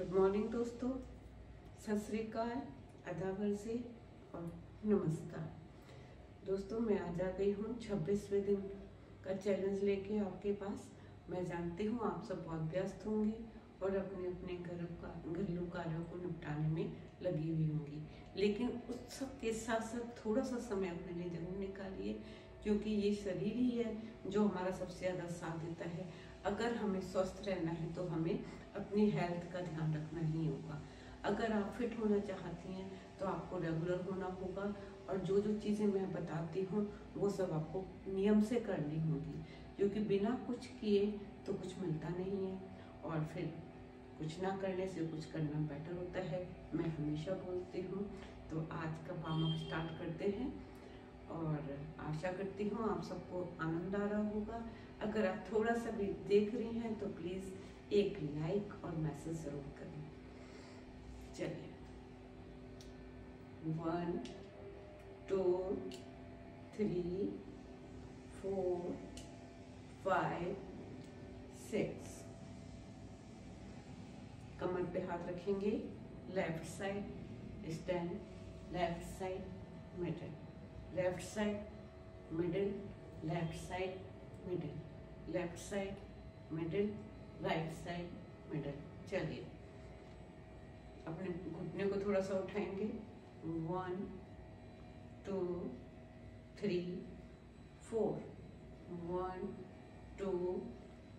Good morning दोस्तों, सत श्री अकाल, आदाब से और नमस्कार। दोस्तों मैं आज आ गई हूँ 26वें दिन का चैलेंज लेके आपके पास। मैं जानती हूँ आप सब बहुत व्यस्त होंगे और अपने अपने घरेलू कार्यों को निपटाने में लगी हुई होंगी, लेकिन उस सब के साथ साथ थोड़ा सा समय अपने लिए जरूर निकालिए, क्योंकि ये शरीर ही है जो हमारा सबसे ज़्यादा साथ देता है। अगर हमें स्वस्थ रहना है तो हमें अपनी हेल्थ का ध्यान रखना ही होगा। अगर आप फिट होना चाहती हैं तो आपको रेगुलर होना होगा, और जो जो चीज़ें मैं बताती हूँ वो सब आपको नियम से करनी होगी, क्योंकि बिना कुछ किए तो कुछ मिलता नहीं है, और फिर कुछ ना करने से कुछ करना बेटर होता है, मैं हमेशा बोलती हूँ। तो आज का वार्म अप स्टार्ट करते हैं, और आशा करती हूँ आप सबको आनंद आ रहा होगा। अगर आप थोड़ा सा भी देख रही हैं तो प्लीज़ एक लाइक और मैसेज ज़रूर करें। चलिए 1 2 3 4 5 6। कमर पे हाथ रखेंगे, left side stand, left side middle, left side middle, left side middle, left side middle, right side middle. चलिए अपने घुटने को थोड़ा सा उठाएंगे, 1 2 3 4, 1 2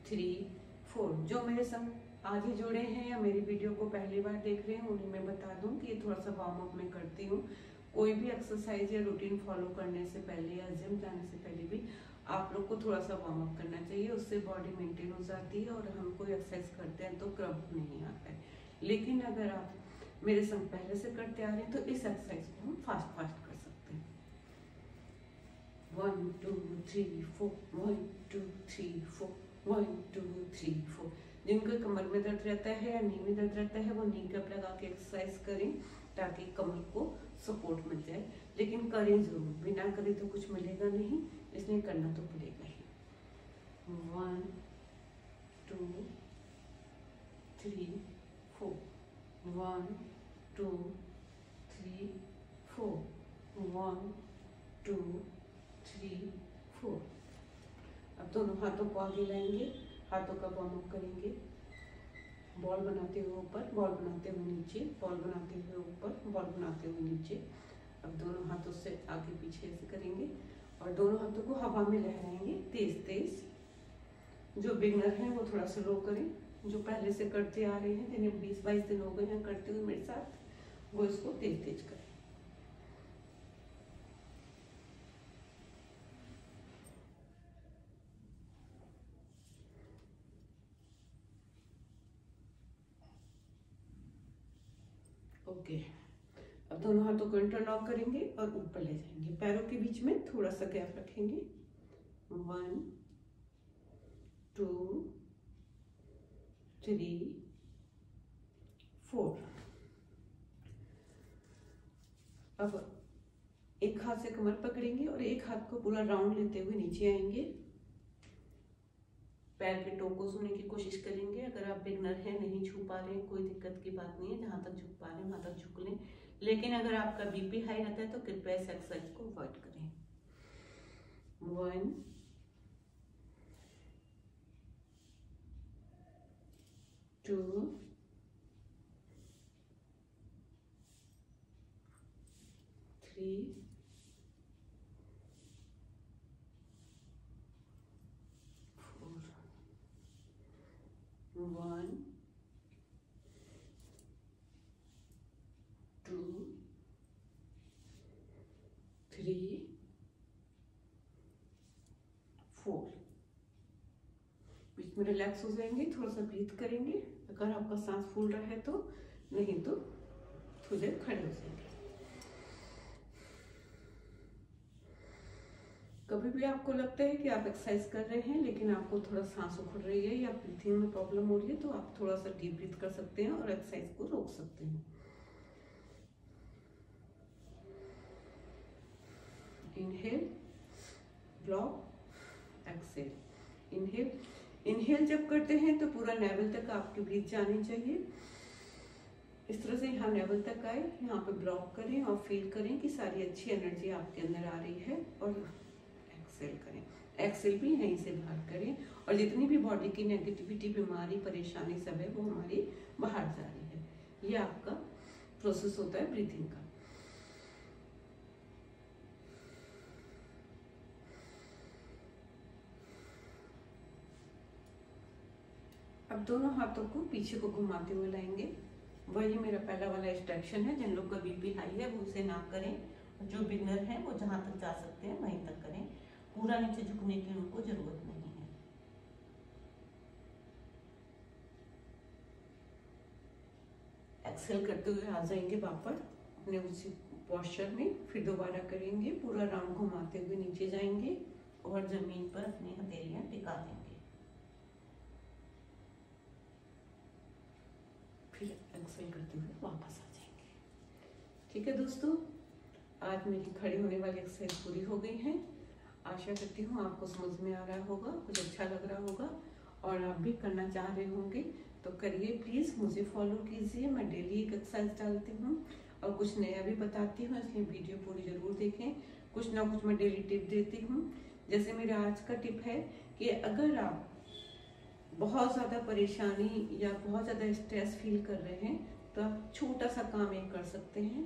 3 4। जो मेरे संग आज ही जुड़े हैं या मेरी वीडियो को पहली बार देख रहे हैं उन्हें मैं बता दूं कि ये थोड़ा सा वार्म अप मैं करती हूँ। कोई भी एक्सरसाइज या रूटीन फॉलो करने से पहले या जिम जाने से पहले भी आप लोग को थोड़ा सा वार्म अप करना चाहिए, उससे बॉडी मेंटेन हो जाती है और हम कोई एक्सरसाइज करते हैं तो क्रम्प नहीं आता है। लेकिन अगर आप मेरे संग पहले से करते आ रहे हैं तो इस एक्सरसाइज को हम फास्ट कर सकते हैं। 1 2 3 4, 1 2 3 4, 1 2 3 4। जिनको कमर में दर्द रहता है या नी में दर्द रहता है वो नी कप लगा के एक्सरसाइज करें, ताकि कमर को सपोर्ट मिल जाए। लेकिन करें जरूर, बिना करे तो कुछ मिलेगा नहीं, इसलिए करना तो पड़ेगा ही। 1 2 3 4, 1 2 3 4, 1 2 3 4। अब दोनों हाथों को आगे लाएंगे, हाथों का वार्म अप करेंगे। बॉल बनाते हुए ऊपर, बॉल बनाते हुए नीचे, बॉल बनाते हुए ऊपर, बॉल बनाते हुए नीचे। अब दोनों हाथों से आगे पीछे ऐसे करेंगे और दोनों हाथों को हवा में लहराएंगे तेज तेज। जो बिगनर हैं वो थोड़ा स्लो करें, जो पहले से करते आ रहे हैं, जिन्हें 20-22 दिन हो गए हैं करते हुए मेरे साथ, वो इसको तेज तेज करें। ओके, अब दोनों हाथों को इंटरलॉक करेंगे और ऊपर ले जाएंगे। पैरों के बीच में थोड़ा सा गैप रखेंगे। 1 2 3 4। अब एक हाथ से कमर पकड़ेंगे और एक हाथ को पूरा राउंड लेते हुए नीचे आएंगे। पैर के टो को छूने की कोशिश करेंगे। अगर आप बिगनर हैं, नहीं छू पा रहे हैं, कोई दिक्कत की बात नहीं है, जहां तक झुक पा रहे हैं वहां तक झुक लें। लेकिन अगर आपका बीपी हाई रहता है तो कृपया इस एक्सरसाइज को अवॉइड करें। 1 2 3 4, 1 2 3 4। बीच में रिलैक्स हो जाएंगे, थोड़ा सा ब्रीथ करेंगे। अगर आपका सांस फूल रहा है तो, नहीं तो थोड़ी देर खड़े हो जाएंगे। कभी भी आपको लगता है कि आप एक्सरसाइज कर रहे हैं लेकिन आपको थोड़ा सांस उखड़ रही है या ब्रीथिंग में प्रॉब्लम हो रही है, तो आप थोड़ा सा डीप ब्रीथ कर सकते हैं और एक्सरसाइज को रोक सकते हैं। Inhale, block, Excel. इनहेल जब करते हैं तो पूरा नेवल तक आपकी ब्रीथ जानी चाहिए। इस तरह से यहाँ लेवल तक आए, यहाँ पे ब्लॉक करें और फील करें कि सारी अच्छी एनर्जी आपके अंदर आ रही है, और एक्सेल करें। एक्सेल भी यहीं से बाहर करें, और जितनी भी बॉडी की नेगेटिविटी, बीमारी, परेशानी सब है वो हमारी बाहर जा रही है। ये आपका प्रोसेस होता है ब्रीथिंग का। अब दोनों हाथों को पीछे को घुमाते हुए लाएंगे। वही मेरा पहला वाला इंस्ट्रक्शन है। जिन लोग का बीपी हाई है वो उसे ना करें, जो बिगनर है वो जहां तक जा सकते हैं वहीं तक करें। पूरा नीचे झुकने की उनको जरूरत नहीं है। एक्सेल करते हुए आ जाएंगे वापस अपने उसी पोस्चर में, फिर दोबारा करेंगे, पूरा राउंड घुमाते हुए नीचे जाएंगे और जमीन पर अपनी हथेलियां टिका देंगे। फिर एक्सेल करते हुए वापस आ जाएंगे। ठीक है दोस्तों, आज मेरी खड़ी होने वाली एक्सरसाइज पूरी हो गई है। आशा करती हूँ आपको समझ में आ रहा होगा, कुछ अच्छा लग रहा होगा, और आप भी करना चाह रहे होंगे तो करिए प्लीज़। मुझे फॉलो कीजिए, मैं डेली एक एक्सरसाइज डालती हूँ और कुछ नया भी बताती हूँ, इसलिए वीडियो पूरी ज़रूर देखें। कुछ ना कुछ मैं डेली टिप देती हूँ। जैसे मेरा आज का टिप है कि अगर आप बहुत ज़्यादा परेशानी या बहुत ज़्यादा स्ट्रेस फील कर रहे हैं तो आप छोटा सा काम एक कर सकते हैं।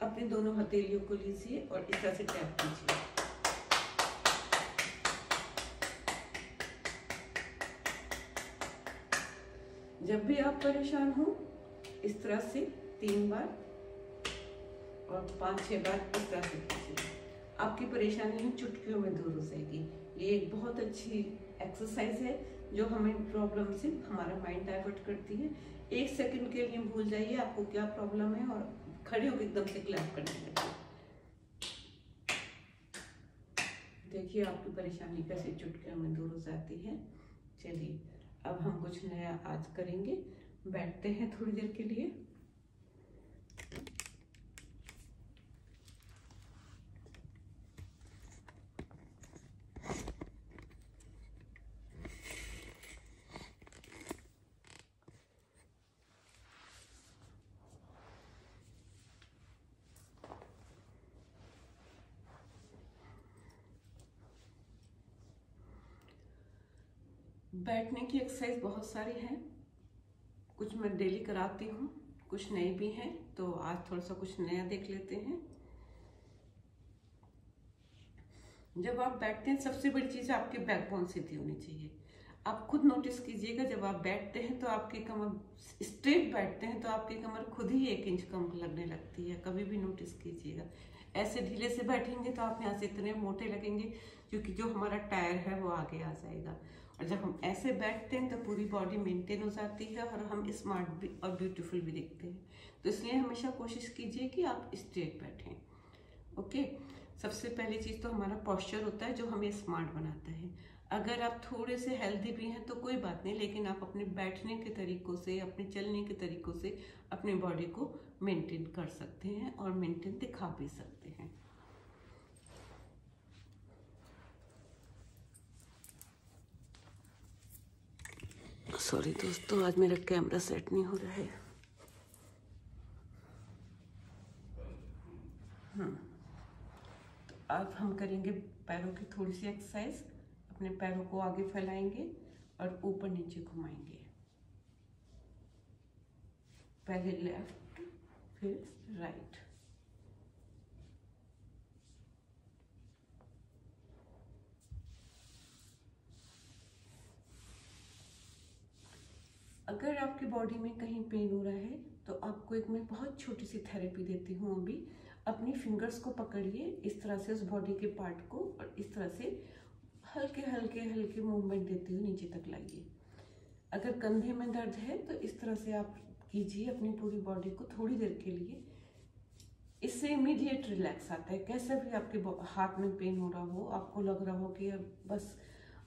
अपनी दोनों हथेलियों को लीजिए और इस तरह से टैप कीजिए। जब भी आप परेशान हो इस तरह से 3 बार और 5-6 बार इस तरह से कीजिए। आपकी परेशानी चुटकियों में दूर हो जाएगी। ये एक बहुत अच्छी एक्सरसाइज है जो हमें प्रॉब्लम से हमारा माइंड डाइवर्ट करती है। 1 सेकंड के लिए भूल जाइए आपको क्या प्रॉब्लम है और खड़े होकर एकदम से क्लैप करने लगे। देखिए आपकी परेशानी कैसे चुटकियों में दूर हो जाती है। चलिए अब हम कुछ नया आज करेंगे। बैठते हैं थोड़ी देर के लिए। बैठने की एक्सरसाइज बहुत सारी हैं, कुछ मैं डेली कराती हूँ, कुछ नए भी हैं, तो आज थोड़ा सा कुछ नया देख लेते हैं। जब आप बैठते हैं सबसे बड़ी चीज आपके बैकबोन सीधी होनी चाहिए। आप खुद नोटिस कीजिएगा, जब आप बैठते हैं तो आपकी कमर स्ट्रेट बैठते हैं तो आपकी कमर खुद ही 1 इंच कम लगने लगती है। कभी भी नोटिस कीजिएगा। ऐसे ढीले से बैठेंगे तो आप यहाँ से इतने मोटे लगेंगे क्योंकि जो हमारा टायर है वो आगे आ जाएगा। और जब हम ऐसे बैठते हैं तो पूरी बॉडी मेंटेन हो जाती है और हम स्मार्ट भी और ब्यूटीफुल भी दिखते हैं। तो इसलिए हमेशा कोशिश कीजिए कि आप स्ट्रेट बैठें। ओके, सबसे पहली चीज़ तो हमारा पोस्चर होता है जो हमें स्मार्ट बनाता है। अगर आप थोड़े से हेल्दी भी हैं तो कोई बात नहीं, लेकिन आप अपने बैठने के तरीकों से, अपने चलने के तरीकों से अपनी बॉडी को मेंटेन कर सकते हैं और मेंटेन दिखा भी सकते हैं। सॉरी दोस्तों, आज मेरा कैमरा सेट नहीं हो रहा है। तो अब हम करेंगे पैरों की थोड़ी सी एक्सरसाइज। अपने पैरों को आगे फैलाएंगे और ऊपर नीचे घुमाएंगे। पहले लेफ्ट फिर राइट। अगर आपकी बॉडी में कहीं पेन हो रहा है तो आपको एक मैं बहुत छोटी सी थेरेपी देती हूँ। अभी अपनी फिंगर्स को पकड़िए इस तरह से उस बॉडी के पार्ट को, और इस तरह से हल्के हल्के हल्के मूवमेंट देते हुए नीचे तक लाइए। अगर कंधे में दर्द है तो इस तरह से आप कीजिए अपनी पूरी बॉडी को थोड़ी देर के लिए। इससे इमीडिएट रिलैक्स आता है। कैसा भी आपके हाथ में पेन हो रहा हो, आपको लग रहा हो कि बस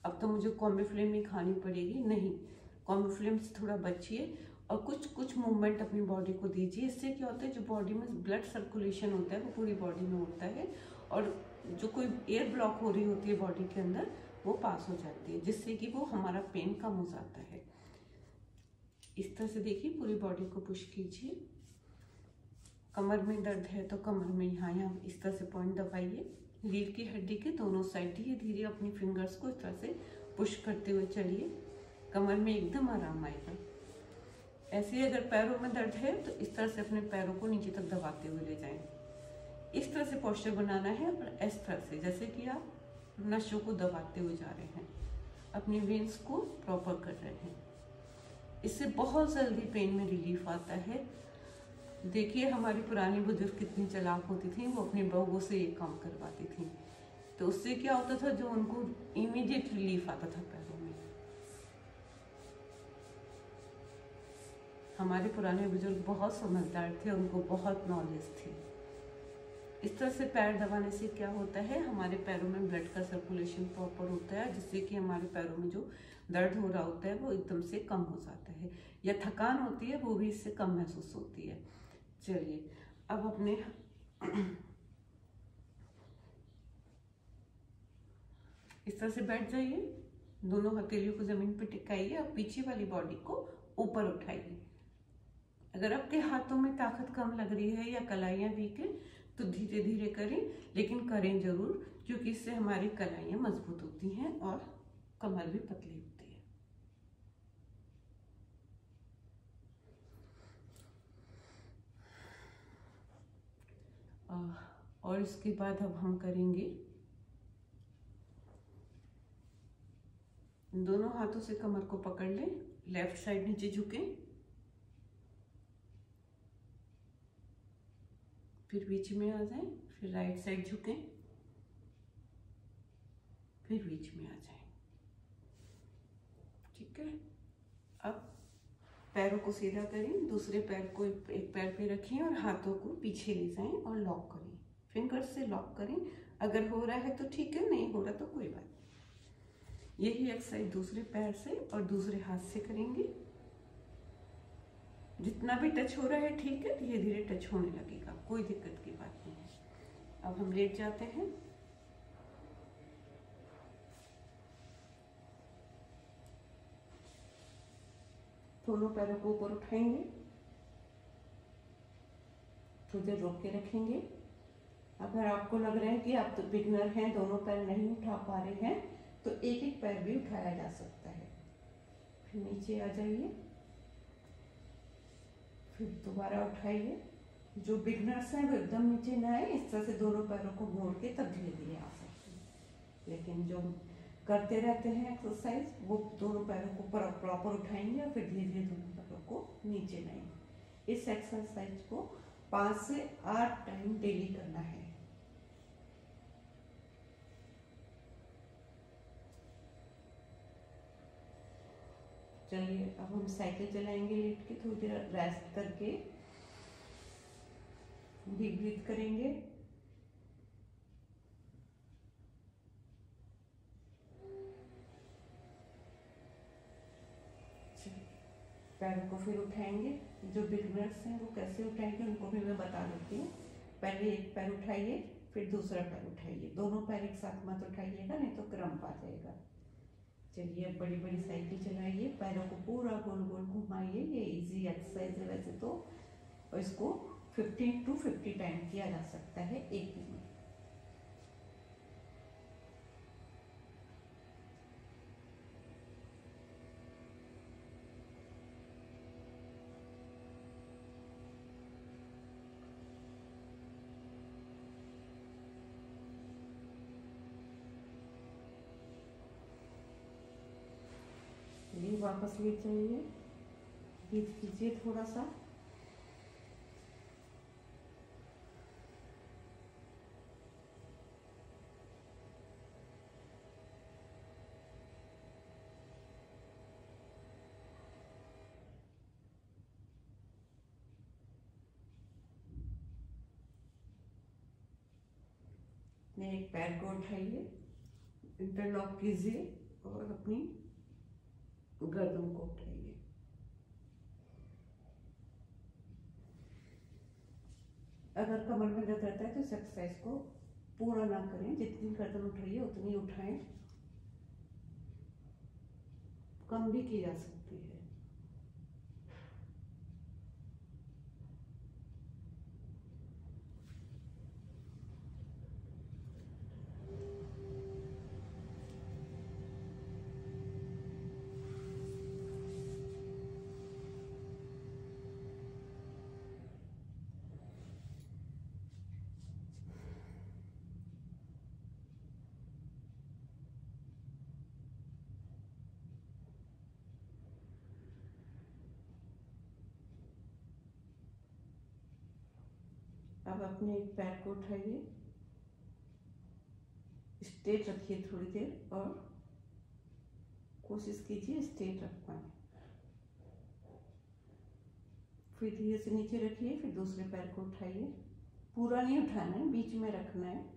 अब तो मुझे कॉम्बिफ्लेम ही खानी पड़ेगी, नहीं, कॉम्बिफ्लेम से थोड़ा बचिए और कुछ कुछ मूवमेंट अपनी बॉडी को दीजिए। इससे क्या होता है, जो बॉडी में ब्लड सर्कुलेशन होता है वो पूरी बॉडी में होता है और जो कोई एयर ब्लॉक हो रही होती है बॉडी के अंदर वो पास हो जाती है, जिससे कि वो हमारा पेन कम हो जाता है। इस तरह से देखिए पूरी बॉडी को पुश कीजिए कमर में दर्द है तो कमर में यहाँ इस तरह से पॉइंट दबाइए। रीढ़ की हड्डी के दोनों साइड धीरे धीरे अपनी फिंगर्स को इस तरह से पुश करते हुए चलिए, कमर में एकदम आराम आएगा। ऐसे ही अगर पैरों में दर्द है तो इस तरह से अपने पैरों को नीचे तक दबाते हुए ले जाएं। इस तरह से पोस्चर बनाना है और इस तरह से जैसे कि आप नसों को दबाते हुए जा रहे हैं, अपनी वेन्स को प्रॉपर कर रहे हैं। इससे बहुत जल्दी पेन में रिलीफ आता है। देखिए हमारी पुरानी बुजुर्ग कितनी चालाक होती थी, वो अपनी बहुओं से ये काम करवाती थी, तो उससे क्या होता था, जो उनको इमीडिएट रिलीफ आता था पैरों में। हमारे पुराने बुजुर्ग बहुत समझदार थे, उनको बहुत नॉलेज थी। इस तरह से पैर दबाने से क्या होता है, हमारे पैरों में ब्लड का सर्कुलेशन प्रॉपर होता है, जिससे कि हमारे पैरों में जो दर्द हो रहा होता है वो एकदम से कम हो जाता है, या थकान होती है वो भी इससे कम महसूस होती है। चलिए अब अपने इस तरह से बैठ जाइए, दोनों हथेलियों को जमीन पर टिकाइए, अब पीछे वाली बॉडी को ऊपर उठाइए। अगर आपके हाथों में ताकत कम लग रही है या कलाइयां वीक है तो धीरे धीरे करें, लेकिन करें जरूर, क्योंकि इससे हमारी कलाइयां मजबूत होती हैं और कमर भी पतली होती है। और इसके बाद अब हम करेंगे, दोनों हाथों से कमर को पकड़ लें, लेफ्ट साइड नीचे झुकें, फिर बीच में आ जाएं, फिर राइट साइड झुकें, फिर बीच में आ जाएं। ठीक है, अब पैरों को सीधा करें, दूसरे पैर को एक पैर पे रखें और हाथों को पीछे ले जाएं और लॉक करें, फिंगर्स से लॉक करें। अगर हो रहा है तो ठीक है, नहीं हो रहा तो कोई बात नहीं। यही एक्सरसाइज दूसरे पैर से और दूसरे हाथ से करेंगे। जितना भी टच हो रहा है ठीक है, धीरे धीरे टच होने लगेगा, कोई दिक्कत की बात नहीं है। अब हम लेट जाते हैं, दोनों पैरों को ऊपर उठाएंगे, थोड़ी देर रोक के रखेंगे। अगर आपको लग रहा है कि आप तो बिगनर हैं, दोनों पैर नहीं उठा पा रहे हैं, तो एक एक पैर भी उठाया जा सकता है। फिर नीचे आ जाइए, फिर दोबारा उठाइए। जो बिगनर्स हैं वो एकदम नीचे ना आए, इस तरह से दोनों पैरों को मोड़ के तब धीरे धीरे आ सकते हैं। लेकिन जो करते रहते हैं एक्सरसाइज, वो दोनों पैरों को प्रॉपर उठाएंगे और फिर धीरे धीरे दोनों पैरों को नीचे लाएंगे। इस एक्सरसाइज को 5 से 8 टाइम डेली करना है। चलिए अब हम साइकिल चलाएंगे लेट के, थोड़ी देर रेस्ट करके डीप ब्रीथ करेंगे। पैर को फिर उठाएंगे। जो बिगनर्स हैं वो कैसे उठाएंगे उनको भी मैं बता देती हूँ। पहले एक पैर उठाइए, फिर दूसरा पैर उठाइए, दोनों पैर एक साथ मत उठाइएगा, नहीं तो क्रम्प आ जाएगा। चलिए अब बड़ी बड़ी साइकिल चलाइए, पैरों को पूरा गोल गोल घुमाइए। ये इजी एक्सरसाइज है वैसे तो, और इसको 50 to 50 टाइम किया जा सकता है एक दिन में। ये वापस ले जाइए, ब्रीथ कीजिए थोड़ा सा। एक पैर को उठाइए, इंटरलॉक कीजिए और अपनी गर्दन को उठाइए। अगर कमर में दर्द रहता है तो इस एक्सरसाइज को पूरा ना करें, जितनी गर्दन उठ रही है उतनी उठाएं, कम भी की जा सकती है। अब अपने एक पैर को उठाइए, स्ट्रेट रखिए थोड़ी देर और कोशिश कीजिए स्ट्रेट रख पाए। फिर धीरे से नीचे रखिए, फिर दूसरे पैर को उठाइए। पूरा नहीं उठाना है, बीच में रखना है।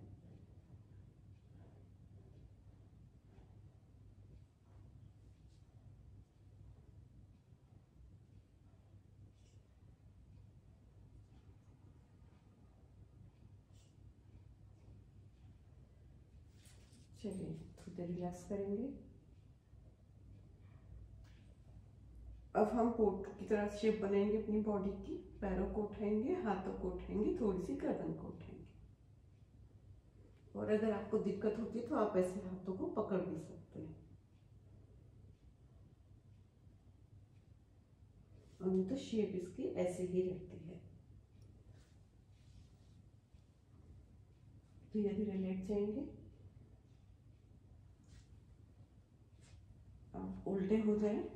चलिए थोड़ी देर रिलैक्स करेंगे। अब हम कोट की तरह शेप बनाएंगे अपनी बॉडी की। पैरों को उठाएंगे, हाथों को उठाएंगे, थोड़ी सी गर्दन को उठाएंगे। और अगर आपको दिक्कत होती है तो आप ऐसे हाथों को पकड़ भी सकते हैं, और नहीं तो शेप इसकी ऐसे ही रहती है। धीरे धीरे लेट जाएंगे। आप उल्टे हो जाए,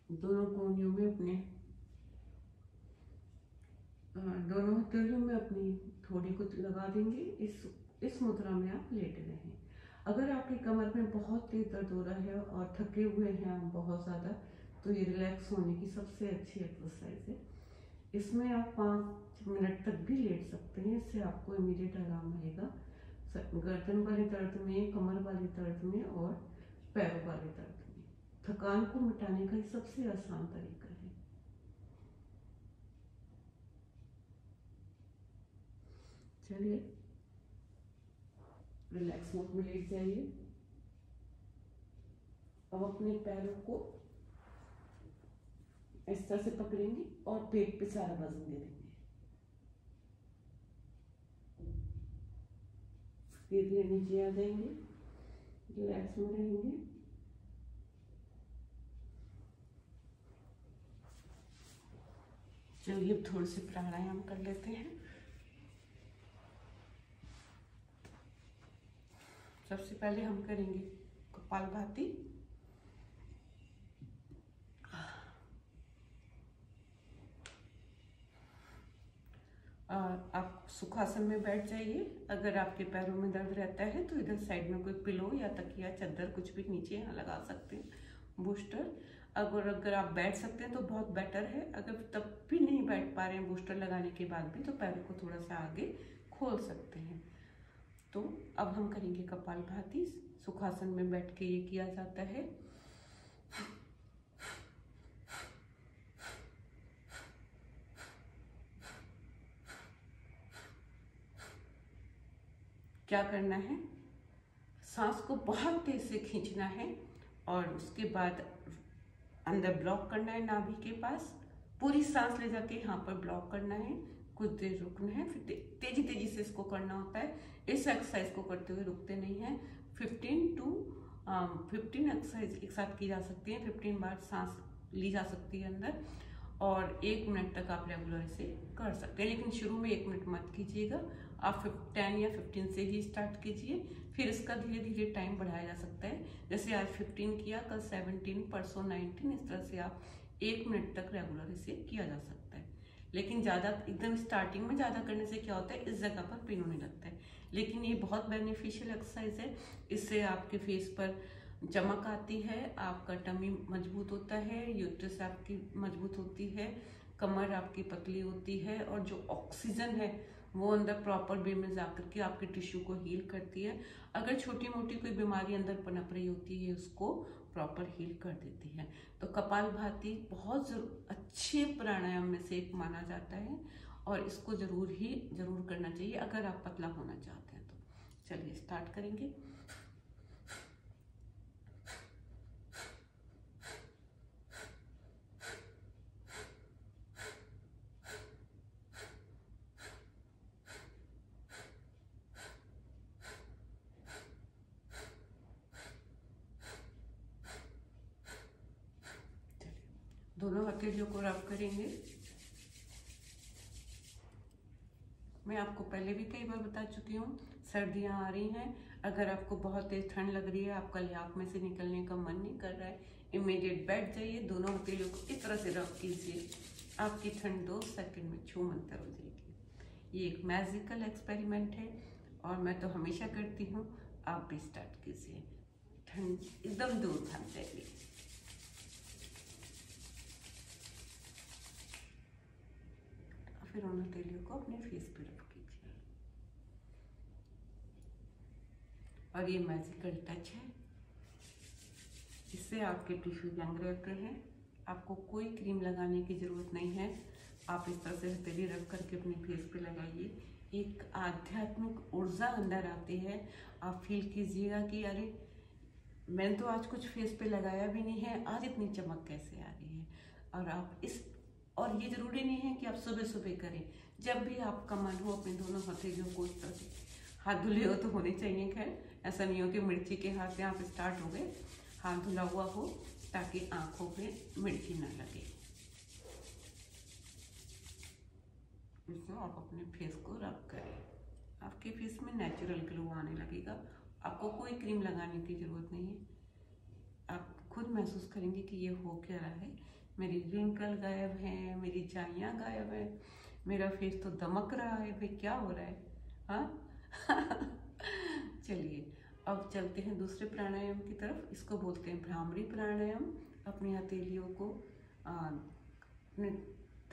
दोनों कोहनियों में अपने दोनों हथेलियों में अपनी थोड़ी को लगा देंगे। इस मुद्रा में आप लेटे रहें। अगर आपकी कमर में बहुत तेज दर्द हो रहा है और थके हुए हैं आप बहुत ज़्यादा, तो ये रिलैक्स होने की सबसे अच्छी एक्सरसाइज है। इसमें आप 5 मिनट तक भी लेट सकते हैं, इससे आपको इमीडिएट आराम आएगा। गर्दन वाले दर्द में, कमर वाले दर्द में और पैरों वाले दर्द में थकान को मिटाने का सबसे आसान तरीका है। चलिए रिलैक्स मोड में लेट जाइए। अब अपने पैरों को इस तरह से पकड़ेंगे और पेट पे सारा वजन दे देंगे। धीरे धीरे नीचे आ जाएंगे, रिलैक्स में रहेंगे। चलिए अब थोड़े से प्राणायाम कर लेते हैं। सबसे पहले हम करेंगे कपालभाति। आप सुखासन में बैठ जाइए। अगर आपके पैरों में दर्द रहता है तो इधर साइड में कोई पिलो या तकिया, चादर कुछ भी नीचे यहाँ लगा सकते हैं, बूस्टर। अगर आप बैठ सकते हैं तो बहुत बेटर है। अगर तब भी नहीं बैठ पा रहे हैं बूस्टर लगाने के बाद भी, तो पैरों को थोड़ा सा आगे खोल सकते हैं। तो अब हम करेंगे कपालभाति। सुखासन में बैठ के ये किया जाता है। क्या करना है, सांस को बहुत तेज से खींचना है और उसके बाद अंदर ब्लॉक करना है नाभि के पास। पूरी सांस ले जाके यहाँ पर ब्लॉक करना है, कुछ देर रुकना है, फिर तेजी तेजी से इसको करना होता है। इस एक्सरसाइज को करते हुए रुकते नहीं हैं। 15 एक्सरसाइज एक साथ की जा सकती है। 15 बार सांस ली जा सकती है अंदर, और 1 मिनट तक आप रेगुलर इसे कर सकते हैं। लेकिन शुरू में 1 मिनट मत कीजिएगा, आप 10 या 15 से ही स्टार्ट कीजिए। फिर इसका धीरे धीरे टाइम बढ़ाया जा सकता है। जैसे आज 15 किया, कल 17, परसों 19, इस तरह से आप 1 मिनट तक रेगुलर इसे किया जा सकता है। लेकिन ज़्यादा एकदम स्टार्टिंग में ज़्यादा करने से क्या होता है, इस जगह पर पेन होने लगता है। लेकिन ये बहुत बेनिफिशियल एक्सरसाइज है। इससे आपके फेस पर चमक आती है, आपका टमी मजबूत होता है, यूट्रस आपकी मजबूत होती है, कमर आपकी पतली होती है, और जो ऑक्सीजन है वो अंदर प्रॉपर वे में जाकर के आपके टिश्यू को हील करती है। अगर छोटी मोटी कोई बीमारी अंदर पनप रही होती है, उसको प्रॉपर हील कर देती है। तो कपालभाति बहुत अच्छे प्राणायाम में से एक माना जाता है, और इसको जरूर करना चाहिए अगर आप पतला होना चाहते हैं तो। चलिए स्टार्ट करेंगे। दोनों हथेलियों को रब करेंगे। मैं आपको पहले भी कई बार बता चुकी हूँ, सर्दियाँ आ रही हैं। अगर आपको बहुत तेज ठंड लग रही है, आपका लिहाफ में से निकलने का मन नहीं कर रहा है, इमीडिएट बैठ जाइए, दोनों हथेलियों को इस तरह से रब कीजिए, आपकी ठंड 2 सेकंड में छू मंतर हो जाएगी। ये एक मैजिकल एक्सपेरिमेंट है और मैं तो हमेशा करती हूँ, आप भी स्टार्ट कीजिए, ठंड एकदम दूर भाग जाएगी। फिर उन हथेलियों को अपने फेस पे रब कीजिए और ये मैजिकल टच है, इससे आपके टिश्यू यंग रहते हैं। आपको कोई क्रीम लगाने की ज़रूरत नहीं है, आप इस तरह से हथेली रब करके अपने फेस पे लगाइए, एक आध्यात्मिक ऊर्जा अंदर आती है। आप फील कीजिएगा कि अरे मैंने तो आज कुछ फेस पे लगाया भी नहीं है, आज इतनी चमक कैसे आ रही है। और आप और ये ज़रूरी नहीं है कि आप सुबह सुबह करें, जब भी आपका मन हो अपने दोनों हथेलियों को इस तरह से, हाथ धुले हो तो होने चाहिए, खैर ऐसा नहीं हो कि मिर्ची के हाथ से आप स्टार्ट हो गए, हाथ धुला हुआ हो ताकि आंखों पे मिर्ची ना लगे। इससे आप अपने फेस को रब करें, आपके फेस में नेचुरल ग्लो आने लगेगा, आपको कोई क्रीम लगाने की ज़रूरत नहीं है। आप खुद महसूस करेंगे कि ये हो क्या रहा है, मेरी रिंकल गायब है, मेरी झाइयाँ गायब है, मेरा फेस तो दमक रहा है, भाई क्या हो रहा है, हाँ। चलिए अब चलते हैं दूसरे प्राणायाम की तरफ, इसको बोलते हैं भ्रामरी प्राणायाम। अपनी हथेलियों को अपने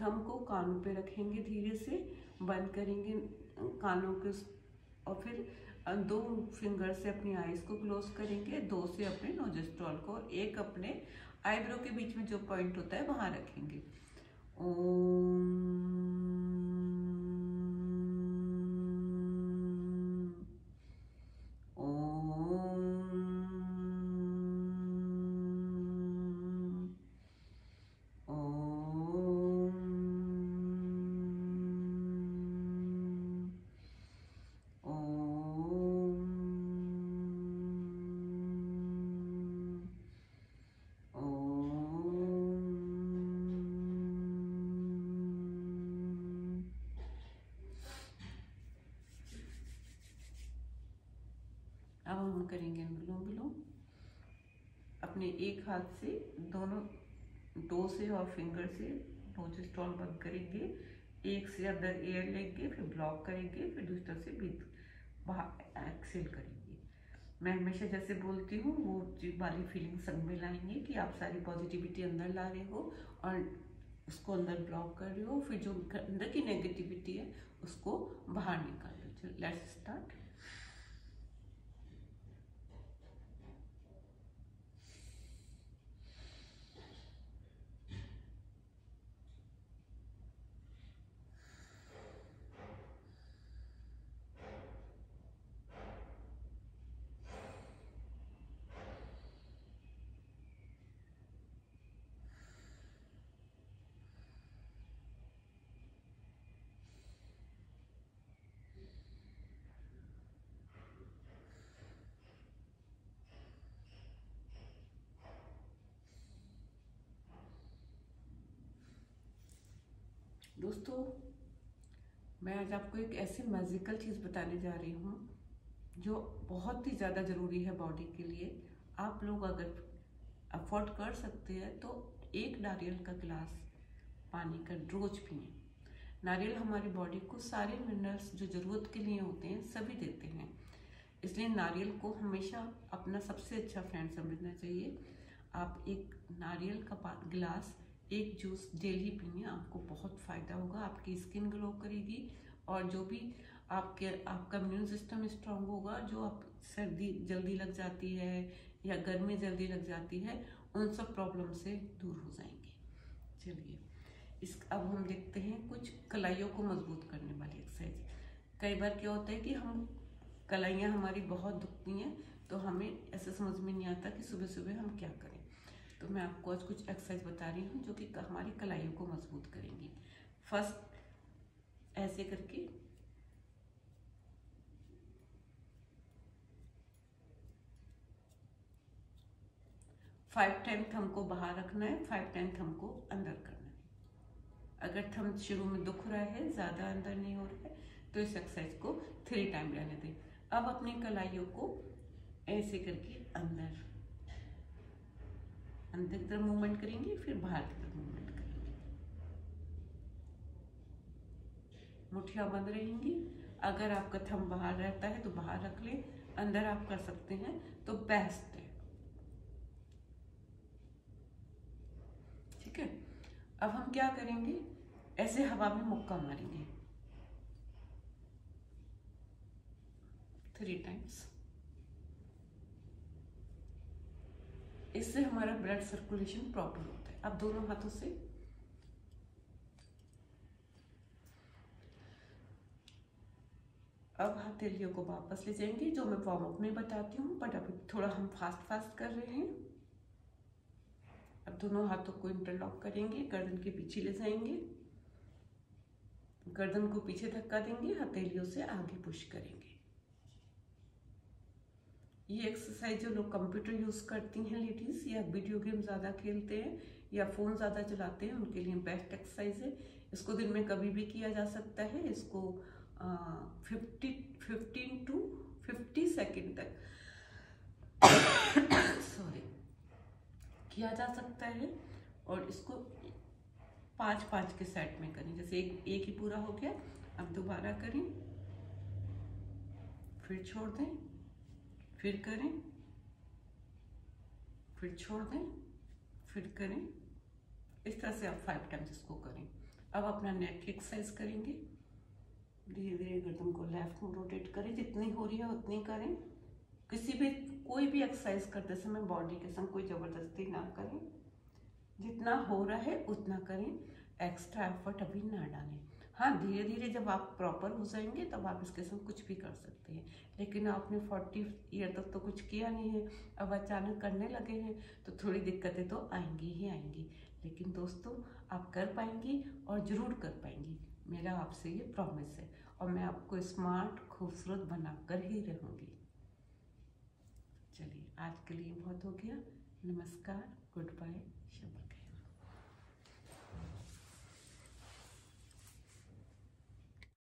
थंब को कानों पे रखेंगे, धीरे से बंद करेंगे कानों के, और फिर 2 फिंगर से अपनी आईज को क्लोज करेंगे, 2 से अपने नोजिस्ट्रॉल को, और 1 अपने आईब्रो के बीच में जो पॉइंट होता है वहां रखेंगे। ओम अब हम करेंगे अनुलोम विलोम। अपने एक हाथ से दोनों 2 से और फिंगर से नोजिस्ट्रॉल बंद करेंगे, 1 से अंदर एयर लेंगे, फिर ब्लॉक करेंगे, फिर दूसरी तरफ से बाहर एक्सेल करेंगे। मैं हमेशा जैसे बोलती हूँ वो वाली फीलिंग सब में लाएंगे कि आप सारी पॉजिटिविटी अंदर ला रहे हो और उसको अंदर ब्लॉक कर रहे हो, फिर जो अंदर की नेगेटिविटी है उसको बाहर निकाल लो। Let's start. दोस्तों मैं आज आपको एक ऐसी मैजिकल चीज़ बताने जा रही हूँ जो बहुत ही ज़्यादा ज़रूरी है बॉडी के लिए। आप लोग अगर अफोर्ड कर सकते हैं तो 1 नारियल का गिलास पानी का रोज पिए। नारियल हमारी बॉडी को सारे मिनरल्स जो ज़रूरत के लिए होते हैं सभी देते हैं, इसलिए नारियल को हमेशा अपना सबसे अच्छा फ्रेंड समझना चाहिए। आप 1 नारियल का गिलास 1 जूस डेली पिए, आपको बहुत फ़ायदा होगा, आपकी स्किन ग्लो करेगी और जो भी आपका इम्यून सिस्टम स्ट्रांग होगा, जो आप सर्दी जल्दी लग जाती है या गर्मी जल्दी लग जाती है, उन सब प्रॉब्लम से दूर हो जाएंगे। चलिए अब हम देखते हैं कुछ कलाइयों को मजबूत करने वाली एक्सरसाइज। कई बार क्या होता है कि हम कलाइयाँ हमारी बहुत दुखती हैं तो हमें ऐसा समझ में नहीं आता कि सुबह सुबह हम क्या करें, तो मैं आपको आज कुछ एक्सरसाइज बता रही हूँ जो कि हमारी कलाइयों को मजबूत करेंगी। फर्स्ट ऐसे करके 5 टाइम थंब को बाहर रखना है, 5 टाइम थंब को अंदर करना है। अगर थंब शुरू में दुख रहा है, ज़्यादा अंदर नहीं हो रहा है, तो इस एक्सरसाइज को 3 टाइम रहने दें। अब अपनी कलाइयों को ऐसे करके अंदर अंदर की तरफ मूवमेंट करेंगे, फिर बाहर की तरफ मूवमेंट करेंगे। मुठ्ठियाँ बंद रहेंगी। अगर आपका थंब बाहर रहता है तो बाहर रख ले, अंदर आप कर सकते हैं तो बेस्ट है। ठीक है, अब हम क्या करेंगे, ऐसे हवा में मुक्का मारेंगे 3 टाइम्स। इससे हमारा ब्लड सर्कुलेशन प्रॉपर होता है। अब दोनों हाथों से अब हथेलियों को वापस ले जाएंगे, जो मैं वार्म अप में बताती हूँ, बट अभी थोड़ा हम फास्ट कर रहे हैं। अब दोनों हाथों को इंटरलॉक करेंगे, गर्दन के पीछे ले जाएंगे, गर्दन को पीछे धक्का देंगे, हथेलियों से आगे पुश करेंगे। ये एक्सरसाइज जो लोग कंप्यूटर यूज करती हैं लेडीज, या वीडियो गेम ज्यादा खेलते हैं या फोन ज्यादा चलाते हैं, उनके लिए बेस्ट एक्सरसाइज है। इसको दिन में कभी भी किया जा सकता है। इसको 15 to 50 सेकेंड तक सॉरी किया जा सकता है। और इसको 5-5 के सेट में करें। जैसे एक ही पूरा हो गया, अब दोबारा करें, फिर छोड़ दें, फिर करें, फिर छोड़ दें, फिर करें। इस तरह से आप 5 टाइम्स इसको करें। अब अपना नेक की एक्सरसाइज करेंगे। धीरे धीरे गर्दन को लेफ्ट में रोटेट करें, जितनी हो रही है उतनी करें। कोई भी एक्सरसाइज करते समय बॉडी के संग कोई जबरदस्ती ना करें। जितना हो रहा है उतना करें, एक्स्ट्रा एफर्ट अभी ना डालें। हाँ, धीरे धीरे जब आप प्रॉपर हो जाएंगे तब आप इसके संग कुछ भी कर सकते हैं। लेकिन आपने 40 ईयर तक तो कुछ किया नहीं है, अब अचानक करने लगे हैं तो थोड़ी दिक्कतें तो आएंगी ही आएंगी। लेकिन दोस्तों, आप कर पाएंगी और ज़रूर कर पाएंगी, मेरा आपसे ये प्रॉमिस है। और मैं आपको स्मार्ट खूबसूरत बनाकर ही रहूँगी। चलिए, आज के लिए बहुत हो गया। नमस्कार, गुड बाय, शुभ।